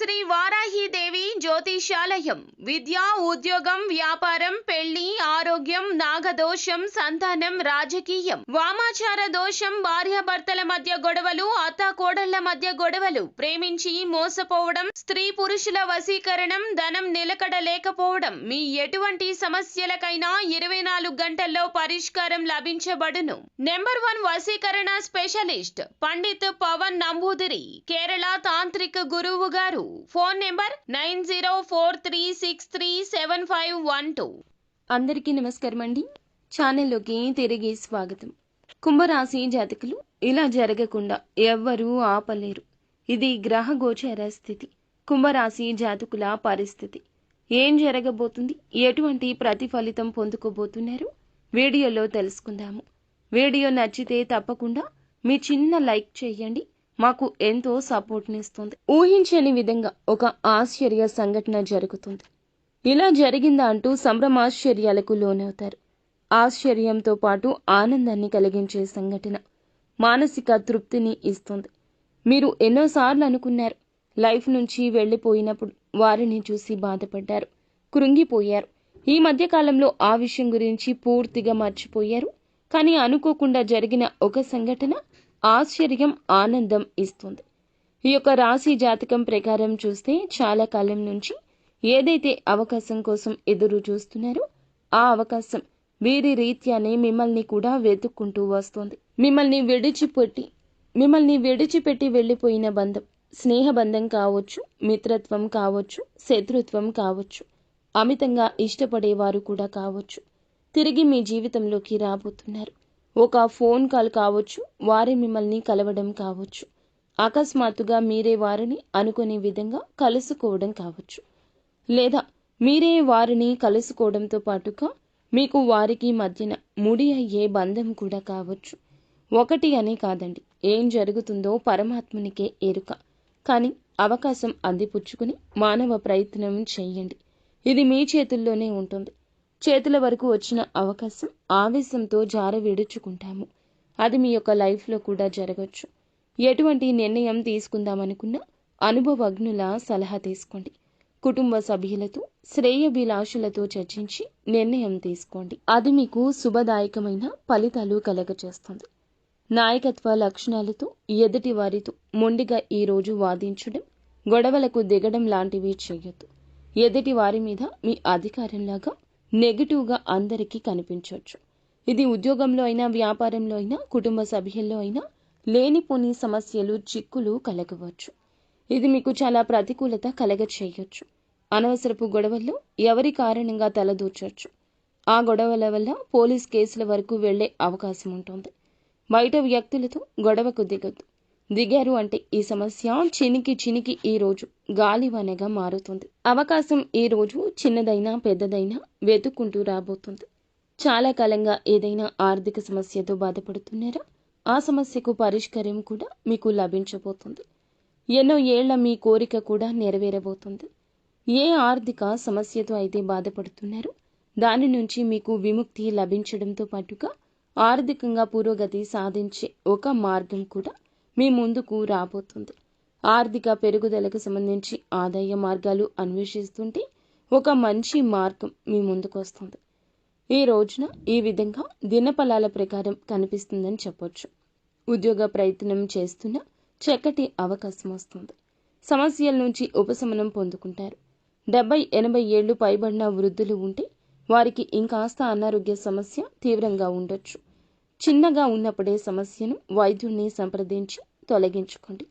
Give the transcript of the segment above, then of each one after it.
శ్రీ వారాహిదేవి జ్యోతిషాలయం విద్య, ఉద్యోగం, వ్యాపారం, పెళ్లి, ఆరోగ్యం, నాగదోషం, సంతానం, రాజకీయం, వామాచార దోషం, భార్యాభర్తల మధ్య గొడవలు, అత్తాకోడళ్ల మధ్య గొడవలు, ప్రేమించి మోసపోవడం, స్త్రీ పురుషుల వశీకరణం, ధనం నిలకడ లేకపోవడం, మీ ఎటువంటి సమస్యలకైనా 24 గంటల్లో పరిష్కారం లభించబడును. నెంబర్ 1 వశీకరణ స్పెషలిస్ట్ పండిత్ పవన్ నంబూదిరి, కేరళ తాంత్రిక గురువు గారు. Phone number 9043637512. అందరికీ నమస్కారం అండి. ఛానల్లోకి తిరిగి స్వాగతం. కుంభరాశి జాతకులు, ఇలా జరగకుండా ఎవ్వరూ ఆపలేరు. ఇది గ్రహ గోచర స్థితి. కుంభరాశి జాతకుల పరిస్థితి ఏం జరగబోతుంది, ఎటువంటి ప్రతిఫలితం పొందుకోబోతున్నారు వీడియోలో తెలుసుకుందాము. వీడియో నచ్చితే తప్పకుండా మీ చిన్న లైక్ చేయండి, మాకు ఎంతో సపోర్ట్నిస్తుంది. ఊహించని విధంగా ఒక ఆశ్చర్య సంఘటన జరుగుతుంది. ఇలా జరిగిందా అంటూ సంభ్రమాశ్చర్యాలకు లోనవుతారు. ఆశ్చర్యంతో పాటు ఆనందాన్ని కలిగించే సంఘటన మానసిక తృప్తిని ఇస్తుంది. మీరు ఎన్నోసార్లు అనుకున్నారు, లైఫ్ నుంచి వెళ్ళిపోయినప్పుడు వారిని చూసి బాధపడ్డారు, కృంగిపోయారు. ఈ మధ్య కాలంలో ఆ విషయం గురించి పూర్తిగా మర్చిపోయారు. కానీ అనుకోకుండా జరిగిన ఒక సంఘటన ఆశ్చర్యం, ఆనందం ఇస్తుంది. ఈ యొక్క రాశి జాతకం ప్రకారం చూస్తే చాలా కాలం నుంచి ఏదైతే అవకాశం కోసం ఎదురు చూస్తున్నారో ఆ అవకాశం వీరి రీత్యానే మిమ్మల్ని కూడా వెతుక్కుంటూ వస్తుంది. మిమ్మల్ని విడిచిపెట్టి వెళ్ళిపోయిన బంధం, స్నేహబంధం కావచ్చు, మిత్రత్వం కావచ్చు, శత్రుత్వం కావచ్చు, అమితంగా ఇష్టపడేవారు కూడా కావచ్చు, తిరిగి మీ జీవితంలోకి రాబోతున్నారు. ఒక ఫోన్ కాల్ కావచ్చు, వారి మిమ్మల్ని కలవడం కావచ్చు, అకస్మాత్తుగా మీరే వారిని అనుకునే విధంగా కలుసుకోవడం కావచ్చు, లేదా మీరే వారిని కలుసుకోవడంతో పాటుగా మీకు వారికి మధ్యన ముడి అయ్యే బంధం కూడా కావచ్చు. ఒకటి అని కాదండి, ఏం జరుగుతుందో పరమాత్మునికే ఎరుక. కానీ అవకాశం అందిపుచ్చుకుని మానవ ప్రయత్నం చేయండి. ఇది మీ చేతుల్లోనే ఉంటుంది. చేతుల వరకు వచ్చిన అవకాశం ఆవేశంతో జార విడుచుకుంటాము. అది మీ యొక్క లైఫ్లో కూడా జరగచ్చు. ఎటువంటి నిర్ణయం తీసుకుందామనుకున్నా అనుభవజ్ఞుల సలహా తీసుకోండి. కుటుంబ సభ్యులతో, శ్రేయభిలాషులతో చర్చించి నిర్ణయం తీసుకోండి. అది మీకు శుభదాయకమైన ఫలితాలు కలగచేస్తుంది. నాయకత్వ లక్షణాలతో ఎదుటి వారితో మొండిగా ఈరోజు వాదించడం, గొడవలకు దిగడం లాంటివి చేయొద్దు. ఎదుటి వారి మీద మీ అధికారంలాగా నెగిటివ్గా అందరికీ కనిపించవచ్చు. ఇది ఉద్యోగంలో అయినా, వ్యాపారంలో అయినా, కుటుంబ సభ్యుల్లో అయినా లేనిపోని సమస్యలు, చిక్కులు కలగవచ్చు. ఇది మీకు చాలా ప్రతికూలత కలగచేయొచ్చు. అనవసరపు గొడవల్లో ఎవరి కారణంగా తలదూర్చొచ్చు. ఆ గొడవల వల్ల పోలీస్ కేసుల వరకు వెళ్లే అవకాశం ఉంటుంది. బయట వ్యక్తులతో గొడవకు దిగొద్దు. దిగారు అంటే ఈ సమస్య చినికి ఈ రోజు గాలివానగా మారుతుంది. అవకాశం ఈ రోజు చిన్నదైనా పెద్దదైనా వెతుక్కుంటూ రాబోతుంది. చాలా కాలంగా ఏదైనా ఆర్థిక సమస్యతో బాధపడుతున్నారా? ఆ సమస్యకు పరిష్కారం కూడా మీకు లభించబోతుంది. ఎన్నో ఏళ్ల మీ కోరిక కూడా నెరవేరబోతుంది. ఏ ఆర్థిక సమస్యతో అయితే బాధపడుతున్నారో దాని నుంచి మీకు విముక్తి లభించడంతో పాటుగా ఆర్థికంగా పురోగతి సాధించే ఒక మార్గం కూడా మీ ముందుకు రాబోతుంది. ఆర్థిక పెరుగుదలకు సంబంధించి ఆదాయ మార్గాలు అన్వేషిస్తుంటే ఒక మంచి మార్గం మీ ముందుకు వస్తుంది. ఈ రోజున ఈ విధంగా దినఫలాల ప్రకారం కనిపిస్తుందని చెప్పొచ్చు. ఉద్యోగ ప్రయత్నం చేస్తున్న చక్కటి అవకాశం వస్తుంది. సమస్యల నుంచి ఉపశమనం పొందుకుంటారు. 70-80 ఏళ్లు పైబడిన వృద్ధులు ఉంటే వారికి ఇంకాస్త అనారోగ్య సమస్య తీవ్రంగా ఉండొచ్చు. చిన్నగా ఉన్నప్పుడే సమస్యను వైద్యుడిని సంప్రదించి తొలగించుకోండి.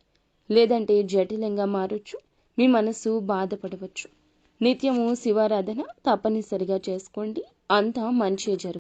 లేదంటే జటిలంగా మారొచ్చు. మీ మనసు బాధపడవచ్చు. నిత్యము శివారాధన తప్పనిసరిగా చేసుకోండి. అంతా మంచి జరుగుతుంది.